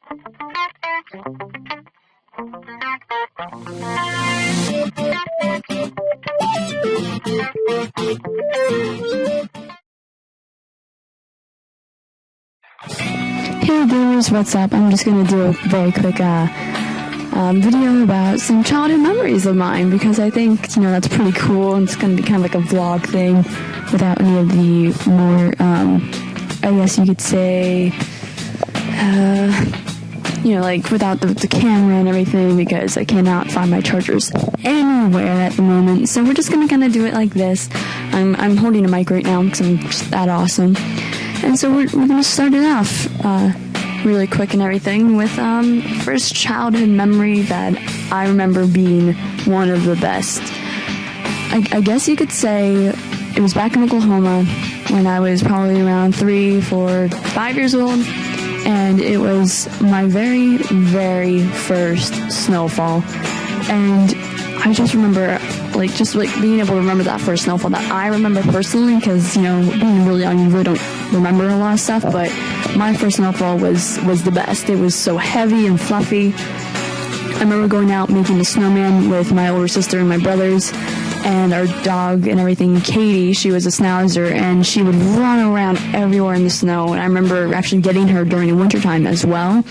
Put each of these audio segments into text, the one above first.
Hey gamers, what's up? I'm just gonna do a very quick video about some childhood memories of mine because I think, that's pretty cool, and it's gonna be kind of like a vlog thing without any of the more, I guess you could say, like without the camera and everything, because I cannot find my chargers anywhere at the moment. So we're just gonna kind of do it like this. I'm holding a mic right now because I'm just that awesome. And so we're gonna start it off really quick and everything with first childhood memory that I remember being one of the best. I guess you could say it was back in Oklahoma when I was probably around 3, 4, 5 years old, and it was my very, very first snowfall. And I just remember being able to remember that first snowfall that I remember personally, because being really young, you really don't remember a lot of stuff, but my first snowfall was the best. It was so heavy and fluffy. I remember going out making a snowman with my older sister and my brothers and our dog and everything. Katie, she was a schnauzer, and she would run around everywhere in the snow, and I remember actually getting her during the wintertime as well.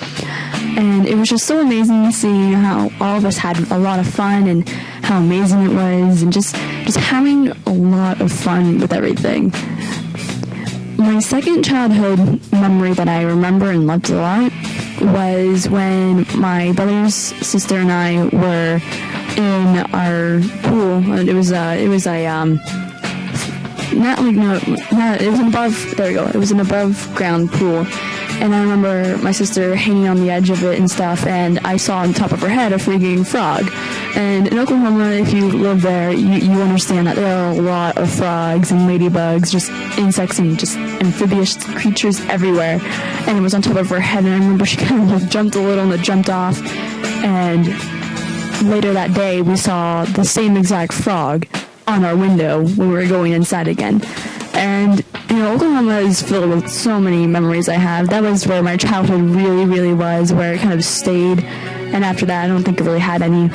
And it was just so amazing to see how all of us had a lot of fun and how amazing it was, and just having a lot of fun with everything. My second childhood memory that I remember and loved a lot was when my brother's sister and I were in our pool. It was an above ground pool. And I remember my sister hanging on the edge of it and stuff, and I saw on top of her head a freaking frog. And in Oklahoma, if you live there, you understand that there are a lot of frogs and ladybugs, just insects and just amphibious creatures everywhere. And it was on top of her head, and I remember she kind of jumped a little and it jumped off. And later that day, we saw the same exact frog on our window when we were going inside again. And, Oklahoma is filled with so many memories I have. That was where my childhood really, really was, where it kind of stayed. And after that, I don't think I really had any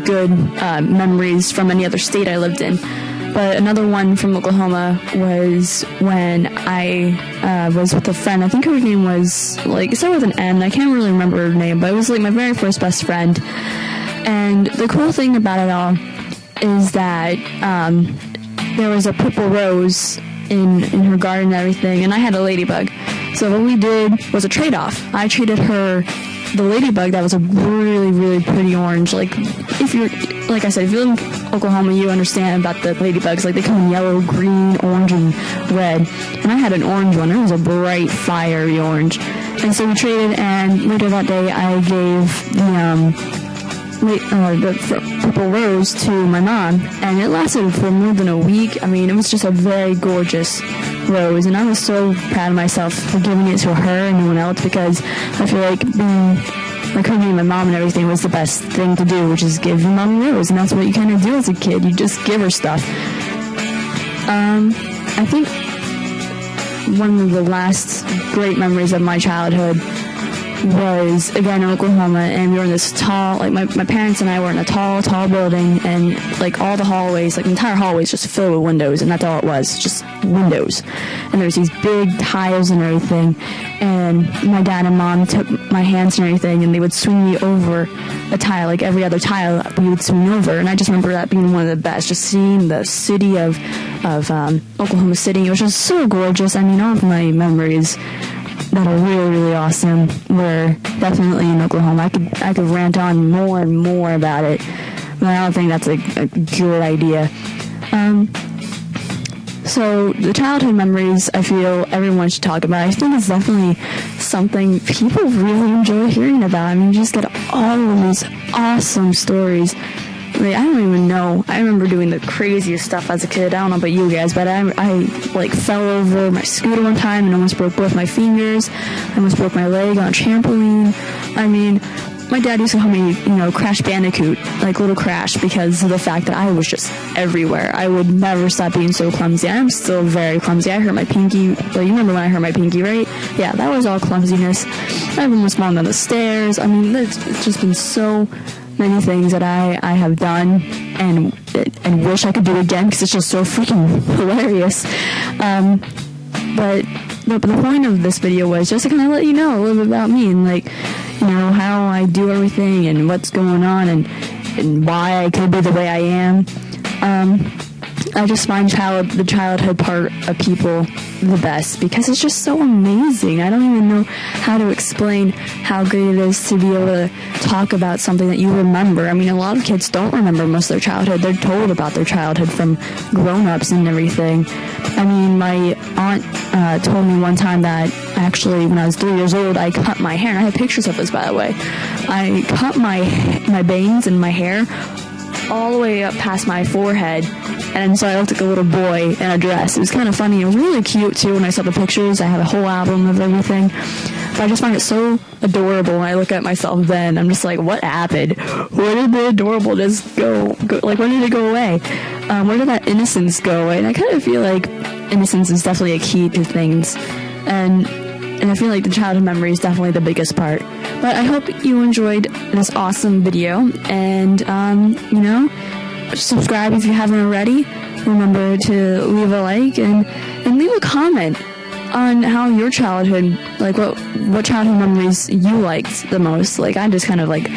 good memories from any other state I lived in. But another one from Oklahoma was when I was with a friend. I think her name was, it started with an N. I can't really remember her name, but it was, my very first best friend. And the cool thing about it all is that there was a purple rose in her garden and everything, and I had a ladybug. So what we did was a trade-off. I traded her the ladybug that was a really, really pretty orange. Like I said, if you live in Oklahoma, you understand about the ladybugs. They come in yellow, green, orange, and red. And I had an orange one. It was a bright, fiery orange. And so we traded, and later that day, I gave the purple rose to my mom, and it lasted for more than a week. I mean, it was just a very gorgeous rose, and I was so proud of myself for giving it to her and no one else, because I feel like being her being my mom and everything was the best thing to do, which is give your mom a rose, and that's what you kind of do as a kid. You just give her stuff. I think one of the last great memories of my childhood was, again, in Oklahoma, and we were in this tall, my parents and I were in a tall building, and, all the hallways, the entire hallways just filled with windows, and that's all it was, just windows. And there was these big tiles and everything, and my dad and mom took my hands and everything, and they would swing me over a tile, every other tile we would swing over, and I just remember that being one of the best, just seeing the city of Oklahoma City. It was just so gorgeous. I mean, all of my memories that are really, really awesome were definitely in Oklahoma. I could rant on more and more about it, but I don't think that's a good idea. So the childhood memories, I feel everyone should talk about. I think it's definitely something people really enjoy hearing about. I mean, you just get all of these awesome stories. I don't even know. I remember doing the craziest stuff as a kid. I don't know about you guys, but I fell over my scooter one time and almost broke both my fingers. I almost broke my leg on a trampoline. I mean, my dad used to call me, Crash Bandicoot, like little Crash, because of the fact that I was just everywhere. I would never stop being so clumsy. I'm still very clumsy. I hurt my pinky. Well, you remember when I hurt my pinky, right? Yeah, that was all clumsiness. I've almost fallen down the stairs. I mean, it's just been so many things that I have done and wish I could do again, because it's just so freaking hilarious. But the point of this video was just to kind of let you know a little bit about me, and like, how I do everything and what's going on, and why I could be the way I am. I just find the childhood part of people the best, because it's just so amazing. I don't even know how to explain how great it is to be able to talk about something that you remember. I mean, a lot of kids don't remember most of their childhood. They're told about their childhood from grown-ups and everything. I mean, my aunt told me one time that actually when I was 3 years old, I cut my hair. And I have pictures of this, by the way. I cut my bangs and my hair all the way up past my forehead, and so I looked like a little boy in a dress. It was kind of funny. It was really cute too when I saw the pictures. I have a whole album of everything. But I just find it so adorable when I look at myself then. I'm just like, what happened? Where did the adorableness go? Like, when did it go away? Where did that innocence go away? And I kind of feel like innocence is definitely a key to things. And I feel like the childhood memory is definitely the biggest part. But I hope you enjoyed this awesome video, and, subscribe if you haven't already. Remember to leave a like and leave a comment on how your childhood, like what childhood memories you liked the most. Like, I just kind of like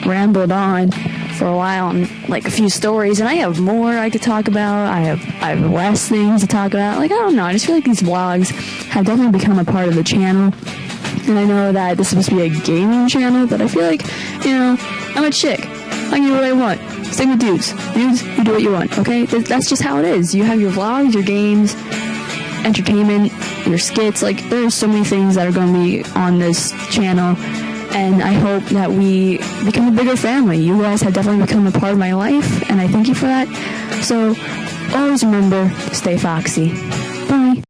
rambled on for a while on like a few stories, and I have more I could talk about. I have less things to talk about. Like, I don't know, I just feel like these vlogs have definitely become a part of the channel. And I know that this is supposed to be a gaming channel, but I feel like, I'm a chick. I can do what I want. Same with dudes. Dudes, you do what you want, okay? That's just how it is. You have your vlogs, your games, entertainment, your skits. Like, there's so many things that are going to be on this channel, and I hope that we become a bigger family. You guys have definitely become a part of my life, and I thank you for that. So, always remember to stay foxy. Bye.